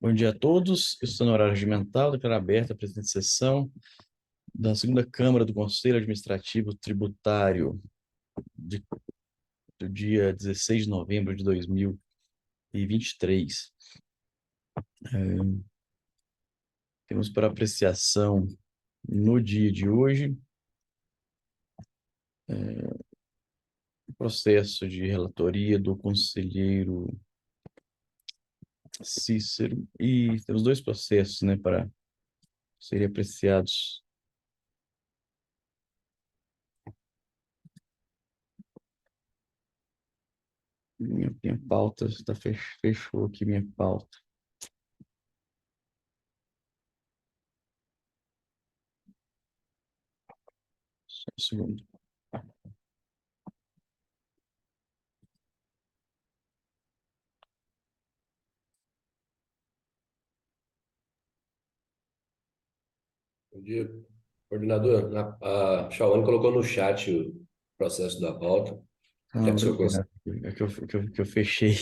Bom dia a todos. Eu estou no horário regimental, declaro aberta a presente sessão da segunda Câmara do Conselho Administrativo Tributário de- do dia 16 de novembro de 2023. Temos para apreciação no dia de hoje o processo de relatoria do conselheiro Cícero e temos dois processos, né, para serem apreciados. Minha pauta fechou aqui minha pauta. Só um segundo. Bom dia, coordenador. A Shawane colocou no chat o processo da pauta. Ah, Quer que o senhor considere? obrigado. É que eu fechei,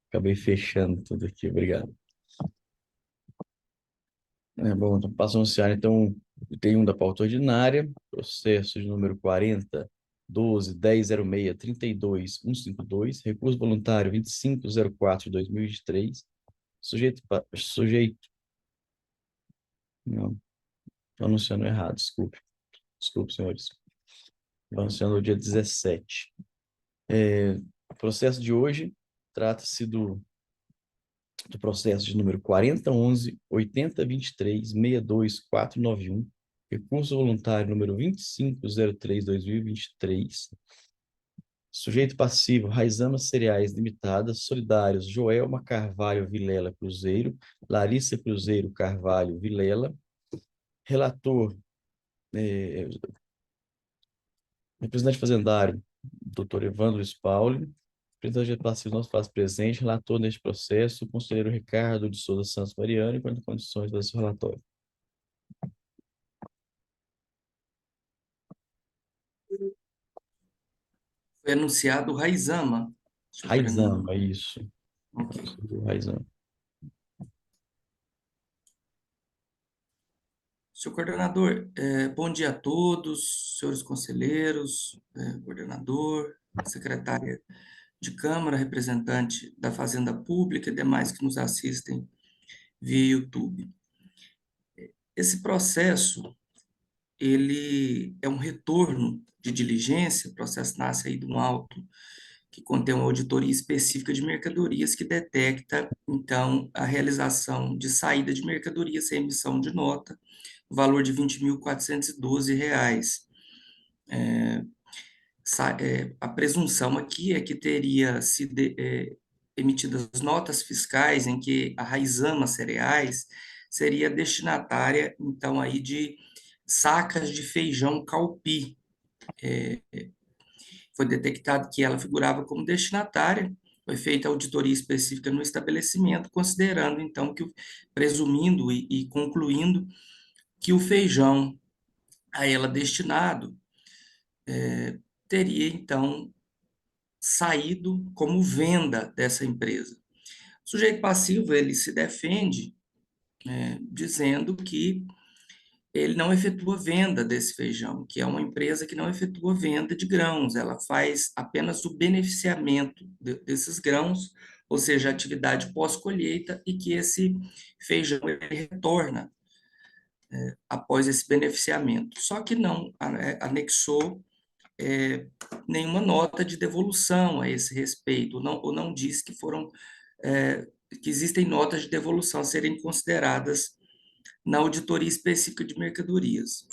acabei fechando tudo aqui, obrigado. Bom, então passo a anunciar, então, tem um da pauta ordinária, processo de número 40.12.1006.32.152, recurso voluntário 2504/2023, sujeito, não, estou anunciando errado, desculpe, senhores, estou anunciando o dia 17. O processo de hoje trata-se do processo de número 4011-8023-62491, recurso voluntário número 2503/2023, sujeito passivo, Raizama Cereais Limitada, solidários, Joelma Carvalho Vilela Cruzeiro, Larissa Cruzeiro Carvalho Vilela, relator, representante fazendário, doutor Evandro Spauli, representante passivo não se faz presente, relator neste processo, o conselheiro Ricardo de Souza Santos Mariano, e quanto condições desse relatório. Foi anunciado o Raizama, senhor coordenador. Raizama, isso. Ok. Raizama. Senhor coordenador, bom dia a todos, senhores conselheiros, coordenador, secretária de Câmara, representante da Fazenda Pública e demais que nos assistem via YouTube. Esse processo, ele é um retorno de diligência, o processo nasce aí de um auto que contém uma auditoria específica de mercadorias que detecta, então, a realização de saída de mercadorias sem emissão de nota, o valor de R$ 20.412. A presunção aqui é que teria sido emitidas notas fiscais em que a Raizama Cereais seria destinatária, então, aí de sacas de feijão calpi. Foi detectado que ela figurava como destinatária, foi feita auditoria específica no estabelecimento, considerando, então, presumindo e concluindo que o feijão a ela destinado teria, então, saído como venda dessa empresa. O sujeito passivo, ele se defende, dizendo que ele não efetua venda desse feijão, que é uma empresa que não efetua venda de grãos, ela faz apenas o beneficiamento desses grãos, ou seja, a atividade pós-colheita, e que esse feijão ele retorna após esse beneficiamento. Só que não anexou nenhuma nota de devolução a esse respeito, ou não disse que foram que existem notas de devolução a serem consideradas na auditoria específica de mercadorias.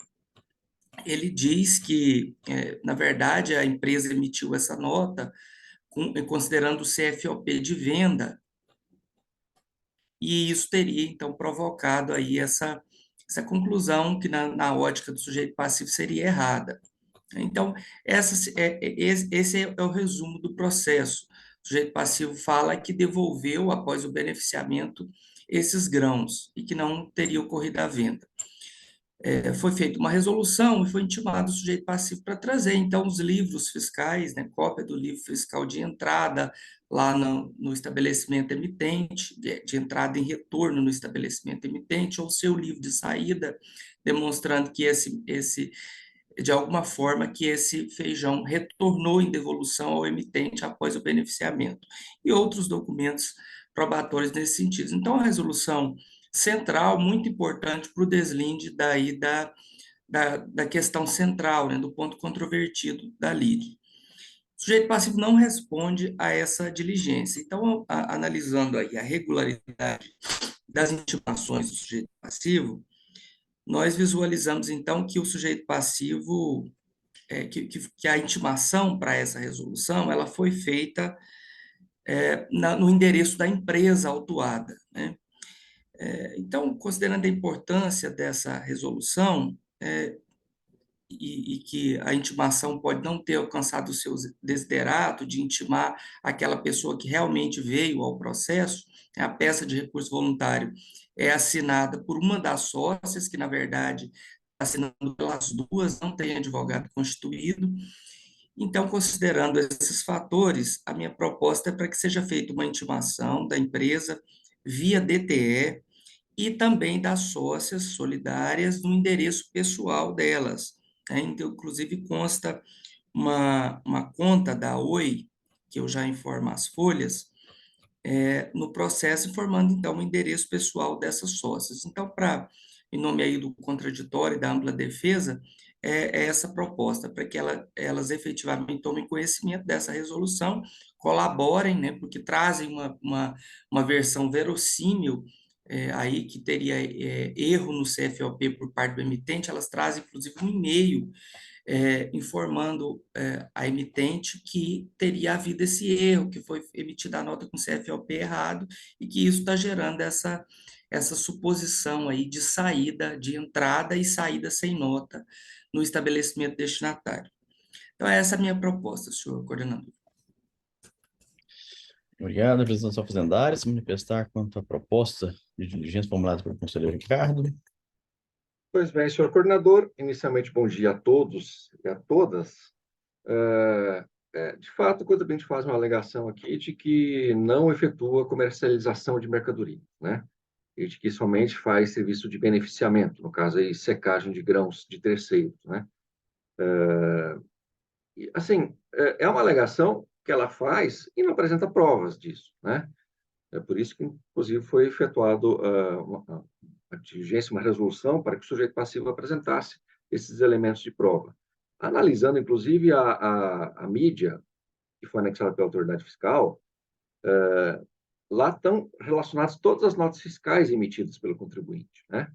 Ele diz que, na verdade, a empresa emitiu essa nota considerando o CFOP de venda, e isso teria, então, provocado aí essa conclusão que, na ótica do sujeito passivo, seria errada. Então, esse é o resumo do processo. O sujeito passivo fala que devolveu, após o beneficiamento, esses grãos, e que não teria ocorrido a venda. foi feita uma resolução e foi intimado o sujeito passivo para trazer, então, os livros fiscais, né, cópia do livro fiscal de entrada lá no estabelecimento emitente, de entrada e retorno no estabelecimento emitente, ou seu livro de saída, demonstrando que de alguma forma, que esse feijão retornou em devolução ao emitente após o beneficiamento, e outros documentos probatórios nesse sentido. Então, a resolução central, muito importante para o deslinde da questão central, né, do ponto controvertido da lide. O sujeito passivo não responde a essa diligência. Então, analisando aí a regularidade das intimações do sujeito passivo, nós visualizamos, então, que o sujeito passivo, que a intimação para essa resolução, ela foi feita no endereço da empresa autuada, né? Então, considerando a importância dessa resolução, e que a intimação pode não ter alcançado o seu desiderato de intimar aquela pessoa que realmente veio ao processo, a peça de recurso voluntário é assinada por uma das sócias, que, na verdade, assinando pelas duas, não tem advogado constituído. Então, considerando esses fatores, a minha proposta é para que seja feita uma intimação da empresa via DTE e também das sócias solidárias no endereço pessoal delas, né? Então, inclusive, consta uma conta da Oi, que eu já informo as folhas, no processo, informando, então, o endereço pessoal dessas sócias. Então, em nome aí do contraditório e da ampla defesa, é essa proposta, para que elas efetivamente tomem conhecimento dessa resolução, colaborem, né, porque trazem uma versão verossímil, aí que teria erro no CFOP por parte do emitente, elas trazem, inclusive, um e-mail informando a emitente que teria havido esse erro, que foi emitida a nota com CFOP errado, e que isso está gerando essa suposição aí de saída, de entrada e saída sem nota no estabelecimento destinatário. Então, essa é a minha proposta, senhor coordenador. Obrigado, representação fazendária. Se manifestar quanto à proposta de diligência formulada pelo conselheiro Ricardo. Pois bem, senhor coordenador, inicialmente bom dia a todos e a todas. De fato, quando a gente faz uma alegação aqui de que não efetua comercialização de mercadoria, né? E de que somente faz serviço de beneficiamento, no caso aí, secagem de grãos de terceiros, né? E, assim, é uma alegação que ela faz e não apresenta provas disso, né? É por isso que, inclusive, foi efetuado uma diligência, uma resolução para que o sujeito passivo apresentasse esses elementos de prova. Analisando, inclusive, a mídia que foi anexada pela autoridade fiscal, lá estão relacionadas todas as notas fiscais emitidas pelo contribuinte, né?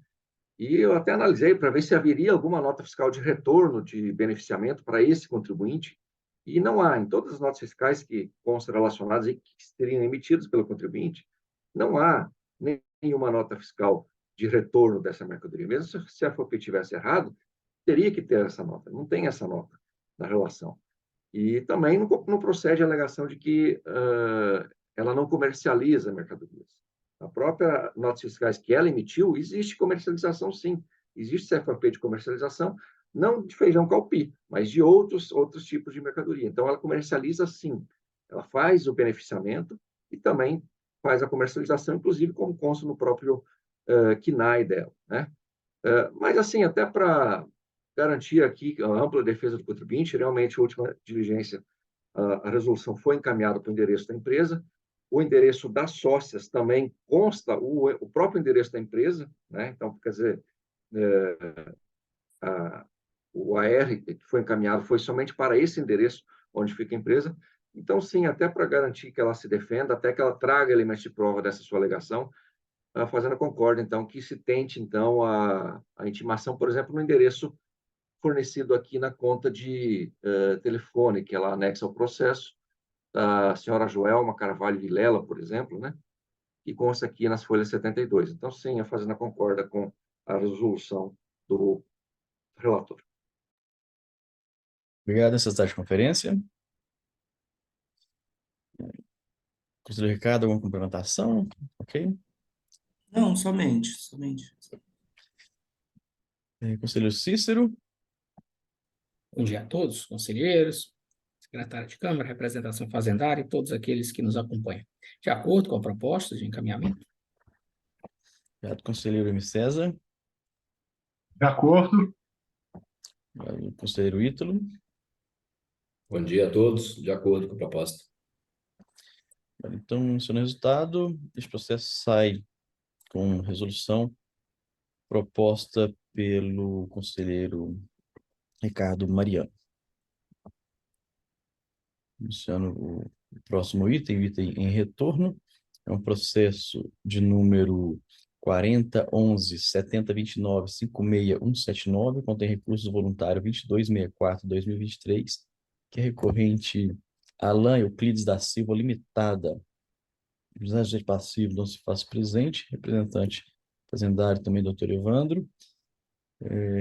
E eu até analisei para ver se haveria alguma nota fiscal de retorno de beneficiamento para esse contribuinte, e não há. Em todas as notas fiscais que constam relacionadas e que seriam emitidas pelo contribuinte, não há nenhuma nota fiscal de retorno dessa mercadoria. Mesmo se a FOP tivesse errado, teria que ter essa nota. Não tem essa nota na relação. E também não procede a alegação de que ela não comercializa mercadorias. A própria notas fiscais que ela emitiu, existe comercialização, sim. Existe CFAP de comercialização, não de feijão calpi, mas de outros tipos de mercadoria. Então, ela comercializa, sim. Ela faz o beneficiamento e também faz a comercialização, inclusive como consta no próprio KNAI dela, né? Mas, assim, até para garantir aqui a ampla defesa do contribuinte, realmente, a última diligência, a resolução foi encaminhada para o endereço da empresa, o endereço das sócias também consta o próprio endereço da empresa, né? Então, quer dizer, o AR que foi encaminhado foi somente para esse endereço onde fica a empresa. Então, sim, até para garantir que ela se defenda, até que ela traga elementos de prova dessa sua alegação, a Fazenda concorda, então, que se tente, então, a intimação, por exemplo, no endereço fornecido aqui na conta de telefone, que ela anexa ao processo, da senhora Joelma Carvalho Vilela, por exemplo, né? Que consta aqui nas folhas 72. Então, sim, a Fazenda concorda com a resolução do relator. Obrigado, necessidade de conferência. Conselheiro Ricardo, alguma complementação? Ok. Não, somente. Conselheiro Cícero, Bom dia a todos, conselheiros, secretário de Câmara, representação fazendária e todos aqueles que nos acompanham. De acordo com a proposta de encaminhamento, obrigado, conselheiro M. César, De acordo. obrigado, conselheiro Ítalo, Bom dia a todos, de acordo com a proposta. então, mencionando o resultado, este processo sai com resolução proposta pelo conselheiro Ricardo Mariano. Iniciando o próximo item, o item em retorno, é um processo de número 4011-7029-56179, contém recurso voluntário 2264-2023, que é recorrente Alan Euclides da Silva Limitada. Representante passivo não se faz presente, representante fazendário também, doutor Evandro.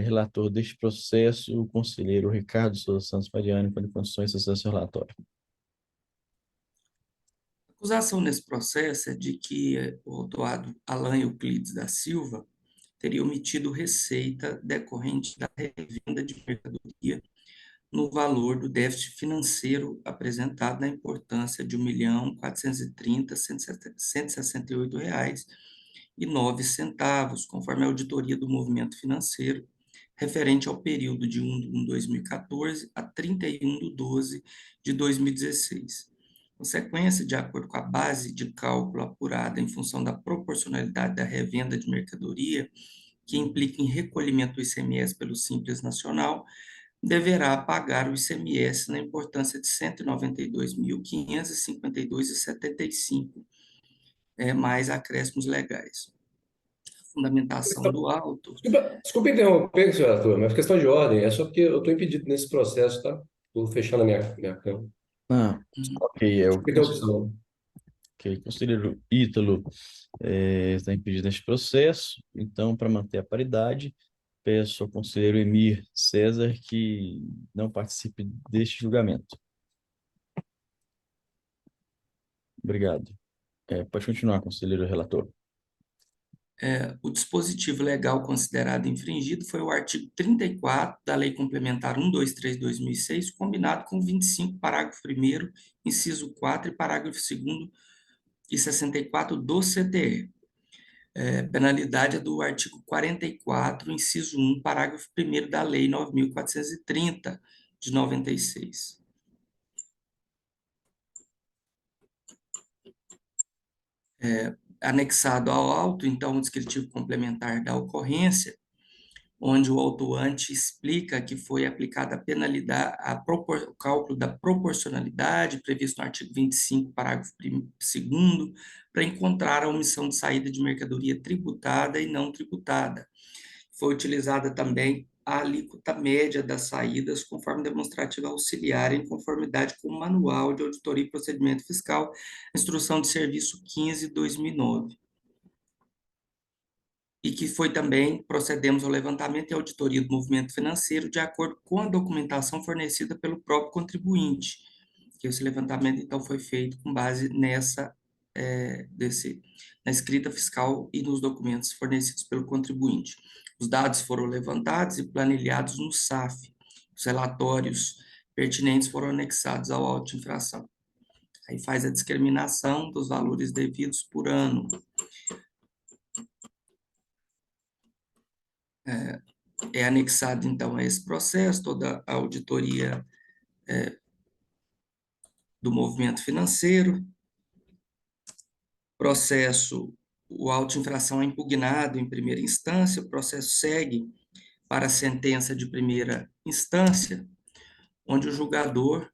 Relator deste processo, o conselheiro Ricardo Souza Santos Mariano, com condições de acesso ao relatório. A acusação nesse processo é de que o autuado Alan Euclides da Silva teria omitido receita decorrente da revenda de mercadoria no valor do déficit financeiro apresentado na importância de R$ 1.430.168,09, conforme a auditoria do movimento financeiro, referente ao período de 1 de 2014 a 31 de 12 de 2016. Consequência, de acordo com a base de cálculo apurada em função da proporcionalidade da revenda de mercadoria, que implica em recolhimento do ICMS pelo Simples Nacional, deverá pagar o ICMS na importância de R$ 192.552,75, mais acréscimos legais. A fundamentação do auto... Desculpa interromper, senhor Arthur, mas questão de ordem, é só porque eu estou impedido nesse processo, tá? Estou fechando a minha câmera. Ok, Interrupção. ok, conselheiro Ítalo está impedido neste processo, então, para manter a paridade, peço ao conselheiro Emir César que não participe deste julgamento. Obrigado. Pode continuar, conselheiro relator. O dispositivo legal considerado infringido foi o artigo 34 da Lei Complementar 123/2006, combinado com 25, parágrafo 1º, inciso 4 e parágrafo 2º e 64 do CTE. Penalidade é do artigo 44, inciso 1, parágrafo 1º da Lei 9.430, de 96. Anexado ao auto, então, o descritivo complementar da ocorrência, onde o autuante explica que foi aplicada a penalidade, o cálculo da proporcionalidade previsto no artigo 25, parágrafo 2º, para encontrar a omissão de saída de mercadoria tributada e não tributada. Foi utilizada também a alíquota média das saídas, conforme demonstrativa auxiliar, em conformidade com o Manual de Auditoria e Procedimento Fiscal, Instrução de Serviço 15/2009. E que foi também, procedemos ao levantamento e auditoria do movimento financeiro de acordo com a documentação fornecida pelo próprio contribuinte, que esse levantamento, então, foi feito com base na escrita fiscal e nos documentos fornecidos pelo contribuinte. Os dados foram levantados e planilhados no SAF. Os relatórios pertinentes foram anexados ao auto de infração. Aí faz a discriminação dos valores devidos por ano. É anexado, então, a esse processo toda a auditoria do movimento financeiro. Processo, o auto de infração é impugnado em primeira instância, o processo segue para a sentença de primeira instância, onde o julgador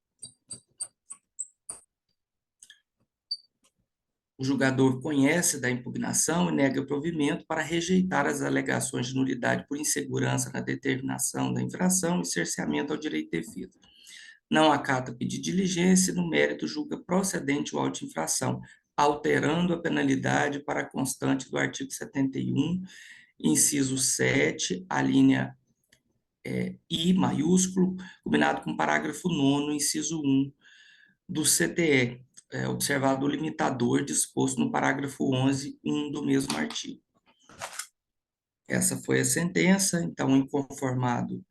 conhece da impugnação e nega provimento para rejeitar as alegações de nulidade por insegurança na determinação da infração e cerceamento ao direito de defesa. Não acata pedido de diligência e, no mérito, julga procedente o auto de infração, alterando a penalidade para a constante do artigo 71, inciso 7, a linha I maiúsculo, combinado com o parágrafo 9º, inciso 1, do CTE, observado o limitador disposto no parágrafo 11, 1 do mesmo artigo. Essa foi a sentença, então, inconformado,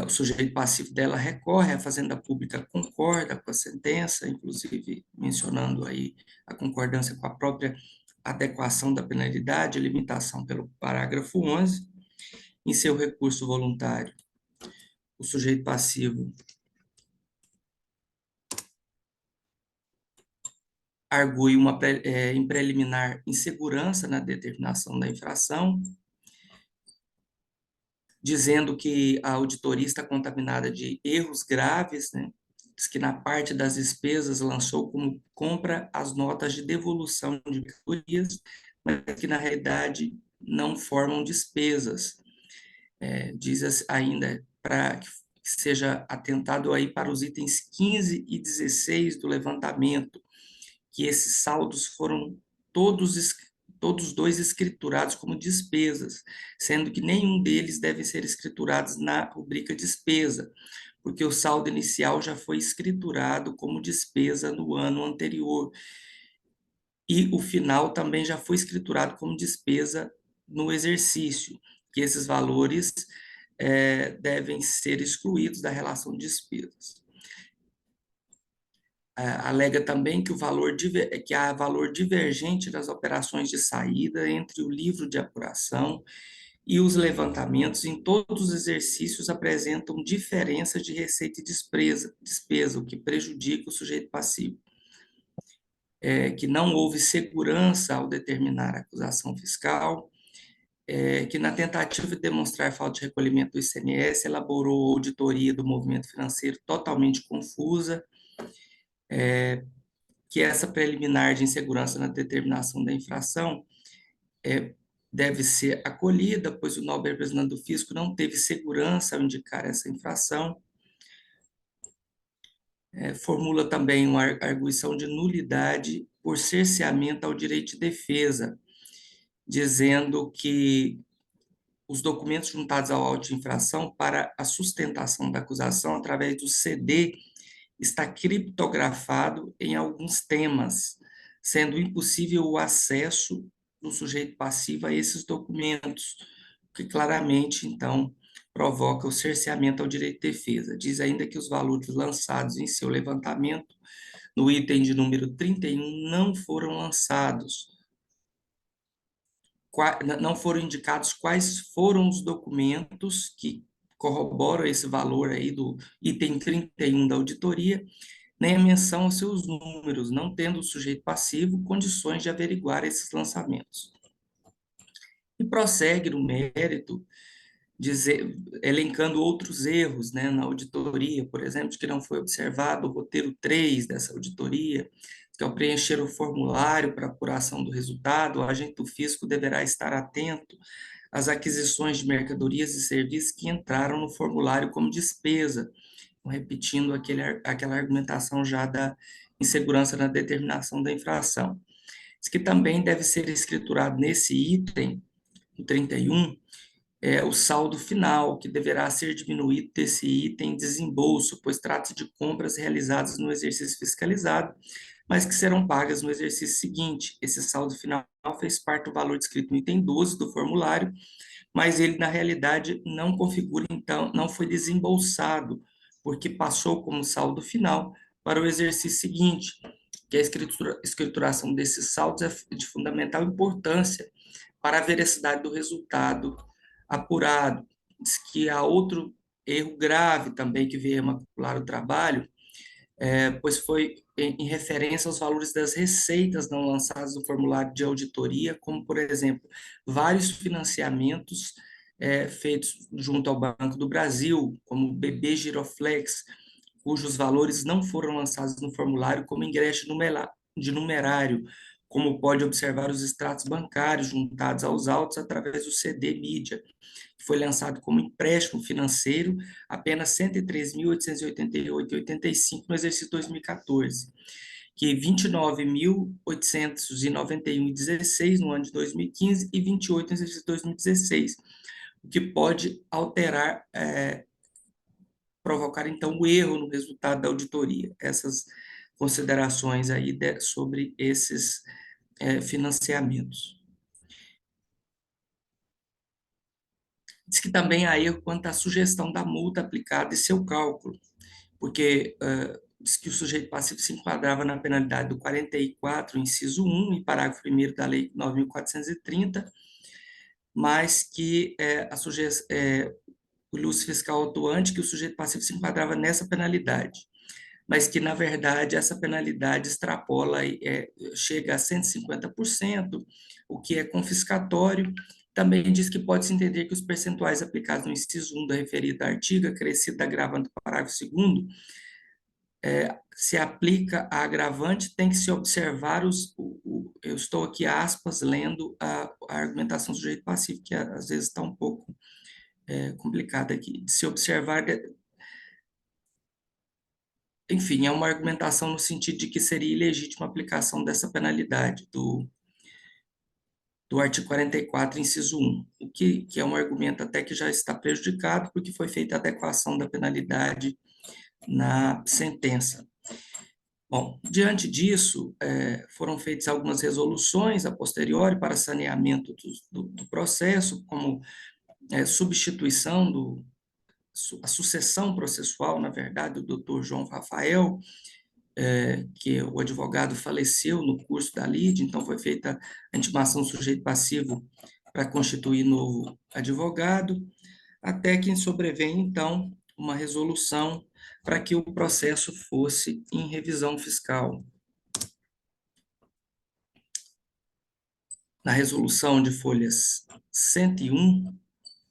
o sujeito passivo dela recorre, a Fazenda Pública concorda com a sentença, inclusive mencionando aí a concordância com a própria adequação da penalidade, limitação pelo parágrafo 11. Em seu recurso voluntário, o sujeito passivo argue em preliminar insegurança na determinação da infração, dizendo que a auditoria está contaminada de erros graves, né? Diz que na parte das despesas lançou como compra as notas de devolução de mercadorias, mas que na realidade não formam despesas. Diz ainda para que seja atentado aí para os itens 15 e 16 do levantamento, que esses saldos foram todos dois escriturados como despesas, sendo que nenhum deles deve ser escriturados na rubrica despesa, porque o saldo inicial já foi escriturado como despesa no ano anterior, e o final também já foi escriturado como despesa no exercício, que esses valores devem ser excluídos da relação de despesas. Alega também que há valor divergente das operações de saída entre o livro de apuração e os levantamentos em todos os exercícios apresentam diferença de receita e despesa, o que prejudica o sujeito passivo. Que não houve segurança ao determinar a acusação fiscal, que na tentativa de demonstrar falta de recolhimento do ICMS, elaborou auditoria do movimento financeiro totalmente confusa, que essa preliminar de insegurança na determinação da infração deve ser acolhida, pois o nobre representante do fisco não teve segurança ao indicar essa infração. Formula também uma arguição de nulidade por cerceamento ao direito de defesa, dizendo que os documentos juntados ao auto de infração para a sustentação da acusação através do CD está criptografado em alguns temas, sendo impossível o acesso do sujeito passivo a esses documentos, o que claramente, então, provoca o cerceamento ao direito de defesa. Diz ainda que os valores lançados em seu levantamento, no item de número 31, não foram lançados, não foram indicados quais foram os documentos que corroboram esse valor aí do item 31 da auditoria, nem a menção aos seus números, não tendo o sujeito passivo condições de averiguar esses lançamentos. E prossegue no mérito, elencando outros erros, né, na auditoria, por exemplo, de que não foi observado o roteiro 3 dessa auditoria, que ao preencher o formulário para apuração do resultado, o agente do fisco deverá estar atento às aquisições de mercadorias e serviços que entraram no formulário como despesa, repetindo aquela argumentação já da insegurança na determinação da infração. Diz que também deve ser escriturado nesse item, o 31, o saldo final, que deverá ser diminuído desse item desembolso, pois trata-se de compras realizadas no exercício fiscalizado, mas que serão pagas no exercício seguinte. Esse saldo final fez parte do valor descrito no item 12 do formulário, mas ele, na realidade, não configura, então, não foi desembolsado, porque passou como saldo final para o exercício seguinte, que a escrituração desses saldos é de fundamental importância para a veracidade do resultado apurado. Diz que há outro erro grave também que veio macular o trabalho, pois foi em referência aos valores das receitas não lançadas no formulário de auditoria, como, por exemplo, vários financiamentos feitos junto ao Banco do Brasil, como o BB Giroflex, cujos valores não foram lançados no formulário como ingresso de numerário, como pode observar os extratos bancários juntados aos autos através do CD Mídia, que foi lançado como empréstimo financeiro apenas R$ 103.888,85 no exercício 2014, que R$ 29.891,16 no ano de 2015 e 28 no exercício 2016, o que pode alterar, provocar, então, o erro no resultado da auditoria. Essas considerações aí sobre esses financiamentos. Diz que também há erro quanto à sugestão da multa aplicada e seu cálculo, porque diz que o sujeito passivo se enquadrava na penalidade do 44, inciso 1, e parágrafo 1º da Lei 9.430, mas que o ilustro fiscal atuante, que o sujeito passivo se enquadrava nessa penalidade, mas que, na verdade, essa penalidade extrapola e chega a 150%, o que é confiscatório. Também diz que pode-se entender que os percentuais aplicados no inciso 1 da referida artigo, acrescido da agravante do parágrafo 2º, se aplica a agravante, tem que se observar eu estou aqui, aspas, lendo a argumentação do sujeito passivo, que às vezes está um pouco complicada aqui, de se observar. Enfim, é uma argumentação no sentido de que seria ilegítima a aplicação dessa penalidade do artigo 44, inciso 1, o que é um argumento até que já está prejudicado, porque foi feita a adequação da penalidade na sentença. Bom, diante disso, foram feitas algumas resoluções a posteriori para saneamento do processo, como substituição a sucessão processual, na verdade, do doutor João Rafael, que o advogado faleceu no curso da lide, então foi feita a intimação do sujeito passivo para constituir novo advogado, até que sobrevém, então, uma resolução para que o processo fosse em revisão fiscal. Na resolução de folhas 101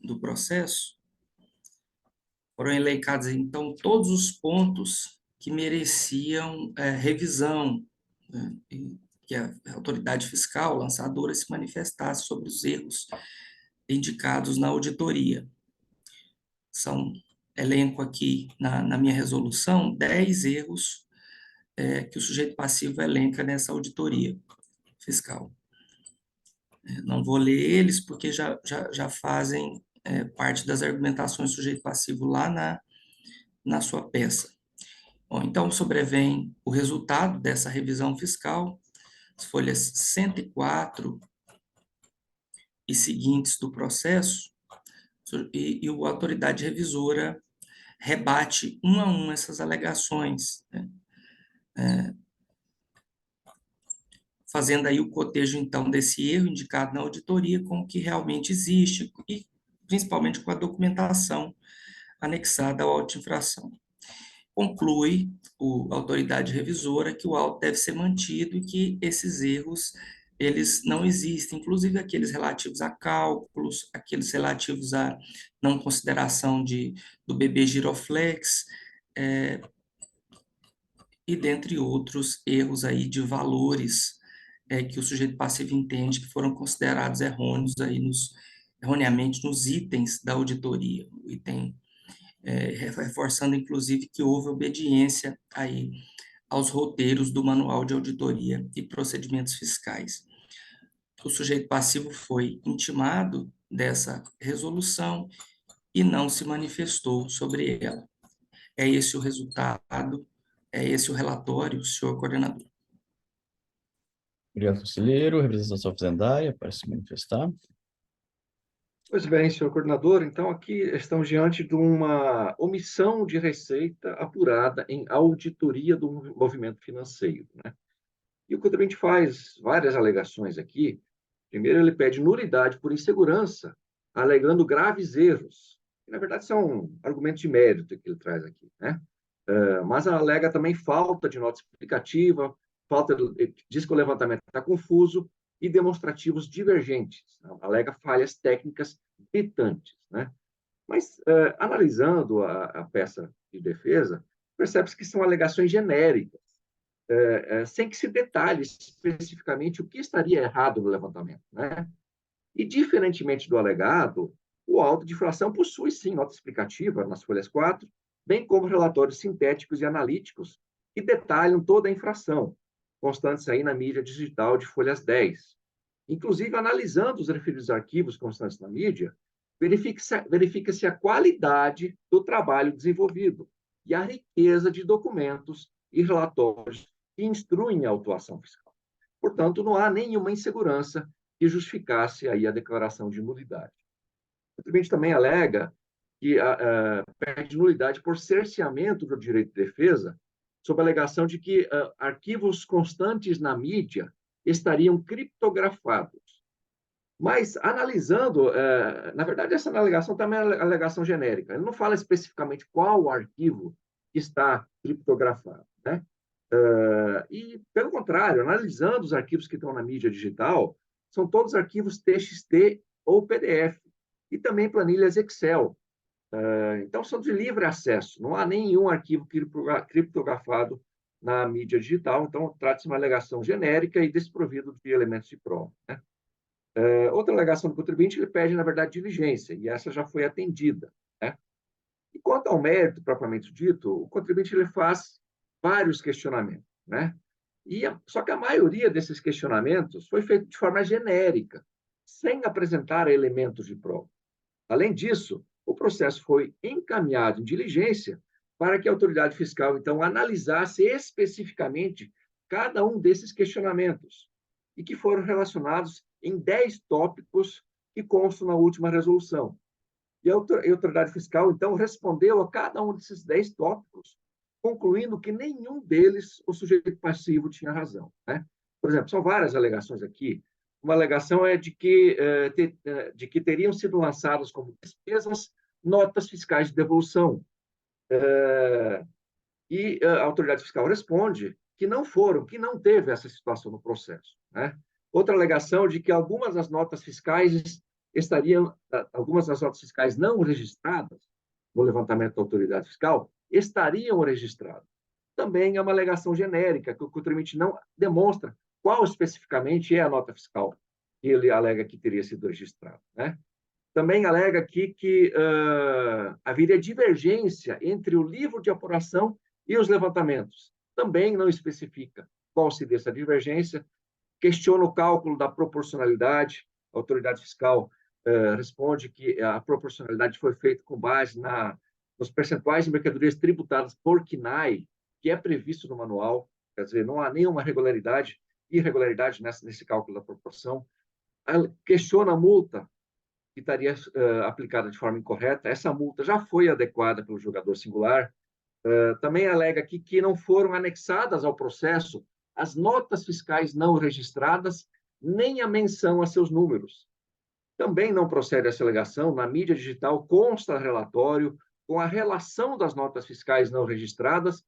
do processo, foram elencados, então, todos os pontos que mereciam revisão, né, e que a autoridade fiscal lançadora se manifestasse sobre os erros indicados na auditoria. Elenco aqui na minha resolução 10 erros que o sujeito passivo elenca nessa auditoria fiscal. Não vou ler eles, porque já fazem parte das argumentações do sujeito passivo lá na sua peça. Bom, então, sobrevém o resultado dessa revisão fiscal, as folhas 104 e seguintes do processo, e a autoridade revisora rebate um a um essas alegações, né? Fazendo aí o cotejo, então, desse erro indicado na auditoria com o que realmente existe, e principalmente com a documentação anexada ao auto de infração. Conclui a autoridade revisora que o auto deve ser mantido e que esses erros, eles não existem, inclusive aqueles relativos a cálculos, aqueles relativos à não consideração do bebê giroflex, e dentre outros erros aí de valores que o sujeito passivo entende que foram considerados erroneamente nos itens da auditoria, o item reforçando, inclusive, que houve obediência aí aos roteiros do Manual de Auditoria e Procedimentos Fiscais. O sujeito passivo foi intimado dessa resolução e não se manifestou sobre ela. É esse o resultado, é esse o relatório, senhor coordenador. Obrigado, conselheiro. Representação fazendária, para se manifestar. Pois bem, senhor coordenador, então aqui estamos diante de uma omissão de receita apurada em auditoria do movimento financeiro, né? E o contribuinte faz várias alegações aqui. Primeiro, ele pede nulidade por insegurança, alegando graves erros. Que, na verdade, são argumentos de mérito que ele traz aqui, né? Mas alega também falta de nota explicativa, diz que o levantamento está confuso e demonstrativos divergentes. Alega falhas técnicas gritantes, né? Mas, analisando a peça de defesa, percebe-se que são alegações genéricas, sem que se detalhe especificamente o que estaria errado no levantamento, né? E, diferentemente do alegado, o auto de infração possui, sim, nota explicativa nas folhas 4, bem como relatórios sintéticos e analíticos que detalham toda a infração, constantes aí na mídia digital de folhas 10. Inclusive, analisando os referidos arquivos constantes na mídia, verifica-se a qualidade do trabalho desenvolvido e a riqueza de documentos e relatórios que instruem a autuação fiscal. Portanto, não há nenhuma insegurança que justificasse aí a declaração de nulidade. contribuinte também alega que pede nulidade por cerceamento do direito de defesa, sob a alegação de que arquivos constantes na mídia estariam criptografados. Mas, analisando, na verdade, essa alegação também é uma alegação genérica. Ele não fala especificamente qual arquivo está criptografado, né? E, pelo contrário, analisando os arquivos que estão na mídia digital, são todos arquivos TXT ou PDF, e também planilhas Excel. Então, são de livre acesso, não há nenhum arquivo criptografado na mídia digital, então trata-se de uma alegação genérica e desprovido de elementos de prova, né? Outra alegação do contribuinte, ele pede, na verdade, diligência, e essa já foi atendida, né? E quanto ao mérito propriamente dito, o contribuinte ele faz vários questionamentos, né? Só que a maioria desses questionamentos foi feito de forma genérica, sem apresentar elementos de prova. Além disso, o processo foi encaminhado em diligência para que a autoridade fiscal, então, analisasse especificamente cada um desses questionamentos, e que foram relacionados em 10 tópicos que constam na última resolução. E a autoridade fiscal, então, respondeu a cada um desses 10 tópicos, concluindo que nenhum deles o sujeito passivo tinha razão, né? Por exemplo, são várias alegações aqui. Uma alegação é de que teriam sido lançadas como despesas notas fiscais de devolução. E a autoridade fiscal responde que não foram, que não teve essa situação no processo, né? Outra alegação de que algumas das notas fiscais não registradas no levantamento da autoridade fiscal estariam registradas. Também é uma alegação genérica, que o contribuinte não demonstra qual especificamente é a nota fiscal que ele alega que teria sido registrada, né? Também alega aqui que haveria divergência entre o livro de apuração e os levantamentos. Também não especifica qual seria essa divergência. Questiona o cálculo da proporcionalidade. A autoridade fiscal responde que a proporcionalidade foi feita com base nos percentuais de mercadorias tributadas por CNAE, que é previsto no manual. Quer dizer, não há nenhuma irregularidade nesse cálculo da proporção. Questiona a multa que estaria aplicada de forma incorreta. Essa multa já foi adequada pelo julgador singular. Também alega aqui que não foram anexadas ao processo as notas fiscais não registradas, nem a menção a seus números. Também não procede essa alegação. Na mídia digital consta relatório com a relação das notas fiscais não registradas,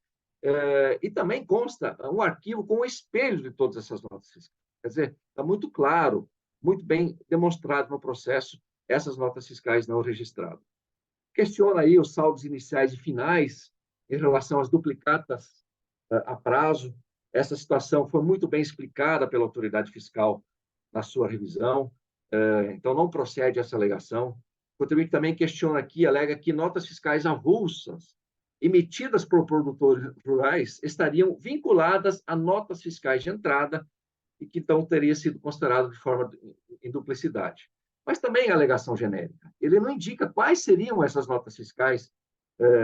e também consta um arquivo com o espelho de todas essas notas fiscais. Quer dizer, está muito claro, muito bem demonstrado no processo essas notas fiscais não registradas. Questiona aí os saldos iniciais e finais em relação às duplicatas a prazo. Essa situação foi muito bem explicada pela autoridade fiscal na sua revisão, então não procede essa alegação. O contribuinte também questiona aqui, alega que notas fiscais avulsas emitidas por produtores rurais estariam vinculadas a notas fiscais de entrada e que então teria sido considerado de forma em duplicidade. Mas também a alegação genérica. Ele não indica quais seriam essas notas fiscais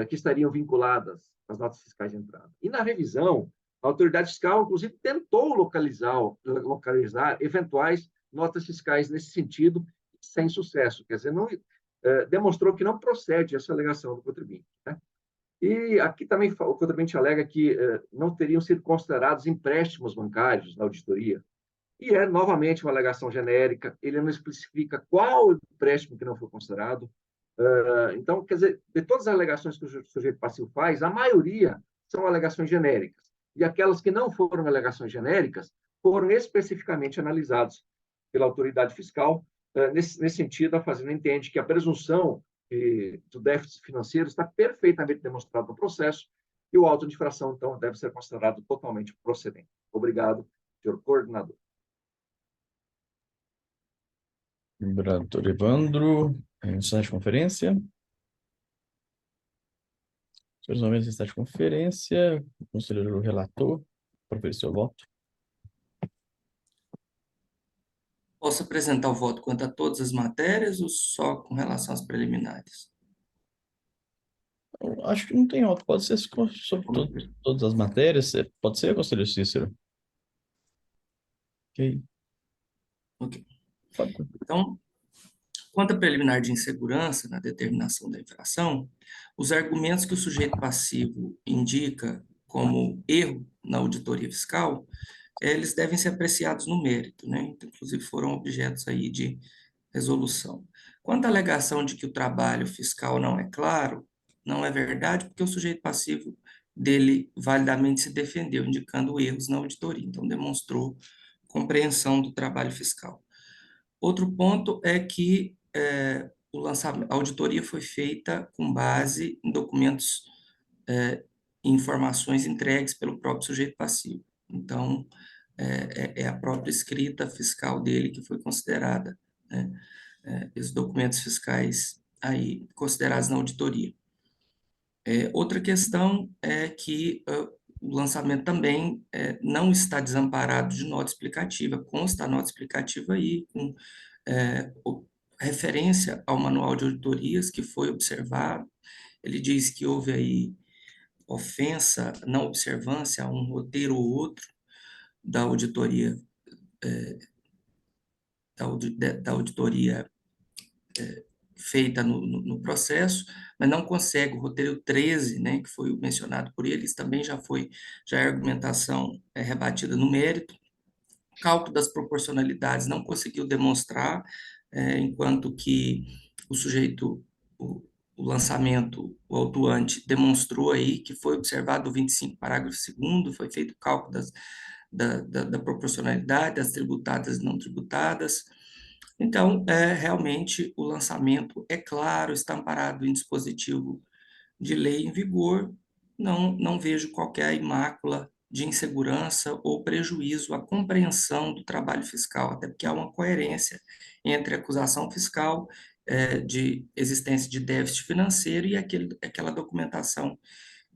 que estariam vinculadas às notas fiscais de entrada. E na revisão, a autoridade fiscal, inclusive, tentou localizar eventuais notas fiscais nesse sentido, sem sucesso. Quer dizer, demonstrou que não procede essa alegação do contribuinte, né? E aqui também o contribuinte alega que não teriam sido considerados empréstimos bancários na auditoria. E é, novamente, uma alegação genérica. Ele não especifica qual empréstimo que não foi considerado. Então, quer dizer, de todas as alegações que o sujeito passivo faz, a maioria são alegações genéricas. E aquelas que não foram alegações genéricas foram especificamente analisadas pela autoridade fiscal. Nesse sentido, a Fazenda entende que a presunção do déficit financeiro está perfeitamente demonstrada no processo e o auto de infração, então, deve ser considerado totalmente procedente. Obrigado, senhor coordenador. Obrigado, doutor Evandro. Encerrar de conferência. Senhores nomes em estado de conferência, o conselheiro relator, proferir seu voto. Posso apresentar o voto quanto a todas as matérias ou só com relação às preliminares? Eu acho que não tem voto, pode ser sobre todas as matérias, pode ser, conselheiro Cícero? Ok. Ok. Pode. Então, Quanto à preliminar de insegurança na determinação da infração, os argumentos que o sujeito passivo indica como erro na auditoria fiscal, eles devem ser apreciados no mérito, né? Inclusive foram objetos aí de resolução. Quanto à alegação de que o trabalho fiscal não é claro, não é verdade, porque o sujeito passivo dele validamente se defendeu, indicando erros na auditoria, então demonstrou compreensão do trabalho fiscal. Outro ponto é que a auditoria foi feita com base em documentos e informações entregues pelo próprio sujeito passivo. Então, é a própria escrita fiscal dele que foi considerada, né? Os documentos fiscais aí considerados na auditoria. Outra questão é que o lançamento também não está desamparado de nota explicativa, consta a nota explicativa aí, com referência ao manual de auditorias que foi observado. Ele diz que houve aí ofensa, não observância a um roteiro ou outro da auditoria, da auditoria feita no processo, mas não consegue. O roteiro 13, né, que foi mencionado por eles, também já é argumentação rebatida no mérito. O cálculo das proporcionalidades não conseguiu demonstrar, enquanto que o sujeito, o lançamento, o autuante, demonstrou aí que foi observado o 25, parágrafo 2º, foi feito o cálculo da proporcionalidade, das tributadas e não tributadas. Então, realmente, o lançamento é claro, está amparado em dispositivo de lei em vigor, não vejo qualquer mácula de insegurança ou prejuízo à compreensão do trabalho fiscal, até porque há uma coerência entre a acusação fiscal de existência de déficit financeiro e aquela documentação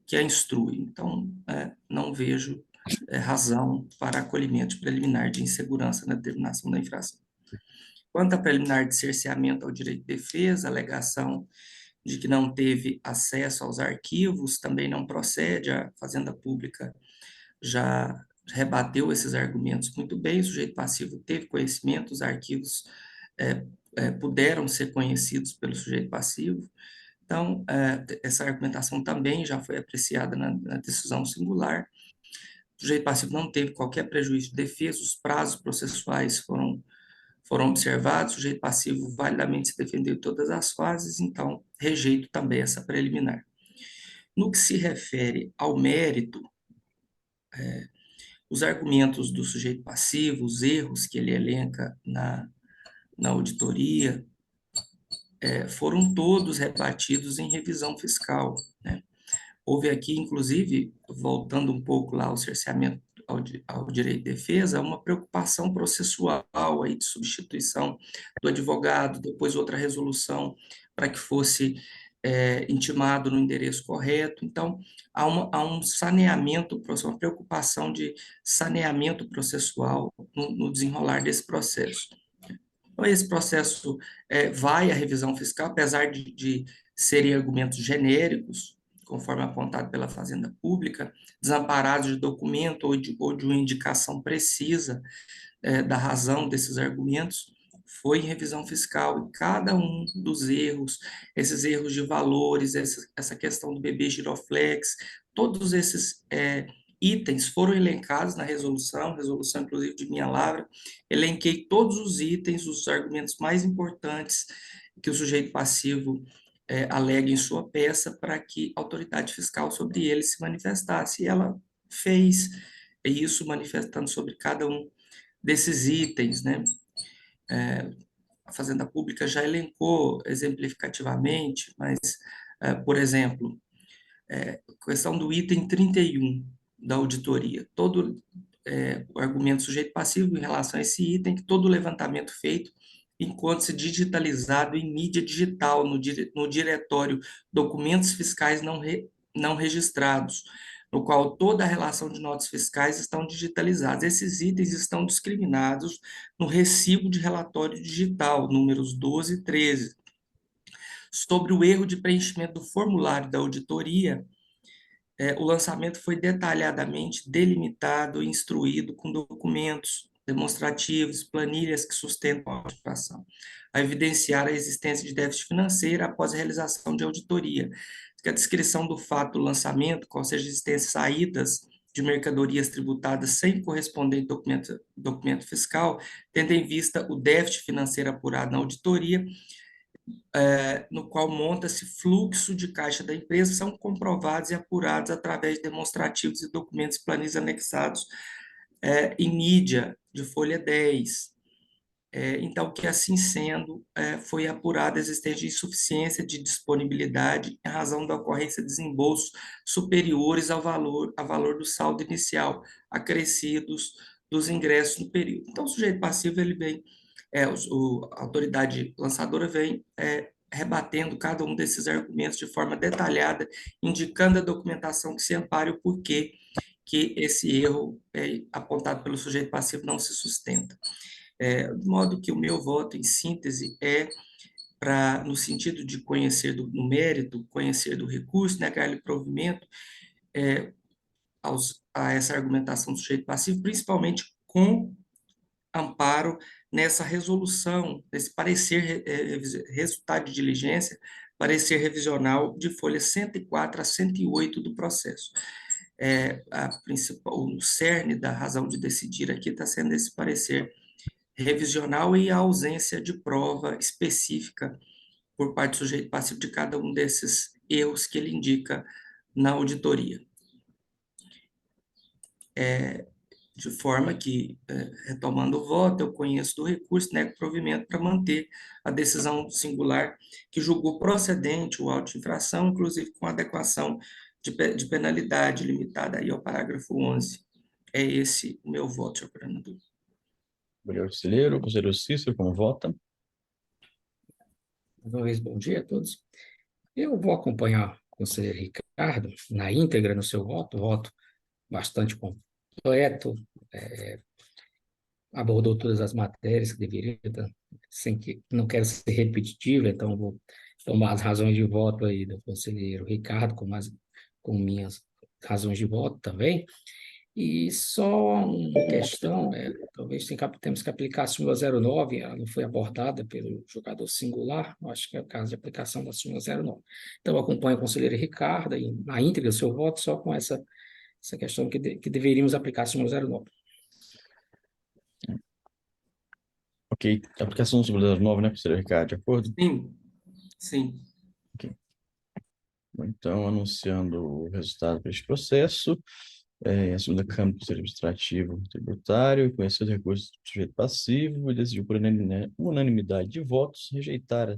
que a instrui. Então, não vejo razão para acolhimento preliminar de insegurança na determinação da infração. Quanto à preliminar de cerceamento ao direito de defesa, a alegação de que não teve acesso aos arquivos também não procede, a Fazenda Pública já rebateu esses argumentos muito bem, o sujeito passivo teve conhecimento, os arquivos puderam ser conhecidos pelo sujeito passivo, então essa argumentação também já foi apreciada na decisão singular. O sujeito passivo não teve qualquer prejuízo de defesa, os prazos processuais foram observados, o sujeito passivo validamente se defendeu em todas as fases, então rejeito também essa preliminar. No que se refere ao mérito, os argumentos do sujeito passivo, os erros que ele elenca na auditoria, foram todos rebatidos em revisão fiscal, né? Houve aqui, inclusive, voltando um pouco lá ao cerceamento ao direito de defesa, uma preocupação processual aí de substituição do advogado, depois outra resolução para que fosse intimado no endereço correto. Então, há um saneamento, uma preocupação de saneamento processual no desenrolar desse processo. Então, esse processo vai à revisão fiscal, apesar de serem argumentos genéricos, conforme apontado pela Fazenda Pública, desamparados de documento ou de uma indicação precisa da razão desses argumentos, foi em revisão fiscal, e cada um dos erros, esses erros de valores, essa questão do bebê giroflex, todos esses itens foram elencados na resolução inclusive de minha lavra, elenquei todos os itens, os argumentos mais importantes que o sujeito passivo alega em sua peça para que a autoridade fiscal sobre ele se manifestasse, e ela fez isso manifestando sobre cada um desses itens, né? A Fazenda Pública já elencou exemplificativamente, mas, por exemplo, questão do item 31 da auditoria, todo o argumento sujeito passivo em relação a esse item, que todo levantamento feito encontra-se digitalizado em mídia digital no diretório documentos fiscais não registrados, no qual toda a relação de notas fiscais estão digitalizadas. Esses itens estão discriminados no recibo de relatório digital, números 12 e 13. Sobre o erro de preenchimento do formulário da auditoria, o lançamento foi detalhadamente delimitado e instruído com documentos demonstrativos, planilhas que sustentam a auditação. a evidenciar a existência de déficit financeiro após a realização de auditoria. A descrição do fato do lançamento, qual seja a existência de saídas de mercadorias tributadas sem correspondente documento fiscal, tendo em vista o déficit financeiro apurado na auditoria, no qual monta-se fluxo de caixa da empresa, são comprovados e apurados através de demonstrativos e documentos planilhas anexados em mídia de folha 10. Então, que assim sendo, foi apurada a existência de insuficiência de disponibilidade em razão da ocorrência de desembolsos superiores ao valor do saldo inicial, acrescidos dos ingressos no período. Então, o sujeito passivo, ele vem, a autoridade lançadora vem rebatendo cada um desses argumentos de forma detalhada, indicando a documentação que se ampare o porquê que esse erro apontado pelo sujeito passivo não se sustenta. De modo que o meu voto, em síntese, no sentido de conhecer no mérito, conhecer do recurso, negar-lhe provimento a essa argumentação do sujeito passivo, principalmente com amparo nessa resolução, nesse parecer, resultado de diligência, parecer revisional de folha 104 a 108 do processo. O cerne da razão de decidir aqui está sendo esse parecer revisional e a ausência de prova específica por parte do sujeito passivo de cada um desses erros que ele indica na auditoria. De forma que, retomando o voto, eu conheço do recurso, nego provimento para manter a decisão singular que julgou procedente o auto de infração, inclusive com adequação de penalidade limitada aí ao parágrafo 11. É esse o meu voto, senhor coordenador. Obrigado, conselheiro. Conselheiro Cícero, como vota? Mais uma vez, bom dia a todos. Eu vou acompanhar o conselheiro Ricardo na íntegra no seu voto bastante completo, abordou todas as matérias que deveria, não quero ser repetitivo, então vou tomar as razões de voto aí do conselheiro Ricardo, com minhas razões de voto também. E só uma questão, talvez temos que aplicar a súmula 09, ela não foi abordada pelo jogador singular, acho que é o caso de aplicação da súmula 09. Então, eu acompanho o conselheiro Ricardo, e na íntegra do seu voto, só com essa questão que deveríamos aplicar a súmula 09. Ok. Aplicação da súmula 09, né, conselheiro Ricardo? De acordo? Sim. Ok. Então, anunciando o resultado para este processo, a segunda Câmara do Conselho Administrativo Tributário, conheceu o recurso do sujeito passivo e decidiu por unanimidade de votos rejeitar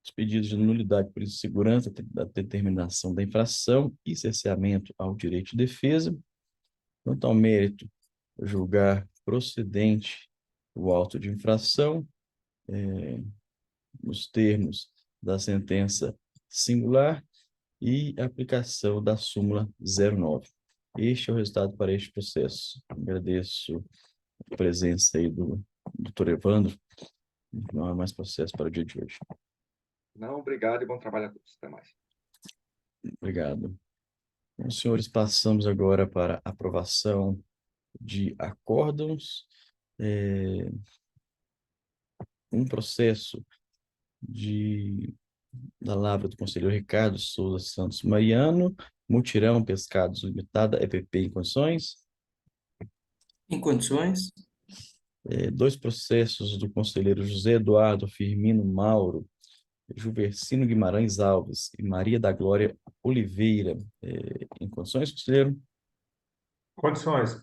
os pedidos de nulidade por insegurança da determinação da infração e cerceamento ao direito de defesa. Quanto ao mérito, julgar procedente o auto de infração, nos termos da sentença singular e aplicação da súmula 09. Este é o resultado para este processo. Agradeço a presença aí do doutor Evandro. Não há mais processo para o dia de hoje. Não, obrigado e bom trabalho a todos. Até mais. Obrigado. Bom, senhores, passamos agora para a aprovação de acórdãos. Um processo da lavra do conselheiro Ricardo Souza Santos Mariano, Mutirão Pescados Limitada, EPP em condições. Em condições. 2 processos do conselheiro José Eduardo Firmino Mauro, Juversino Guimarães Alves e Maria da Glória Oliveira. Em condições, conselheiro? Condições.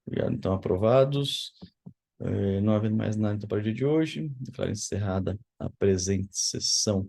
Obrigado, então, aprovados. Não havendo mais nada então, para o dia de hoje, declaro encerrada a presente sessão.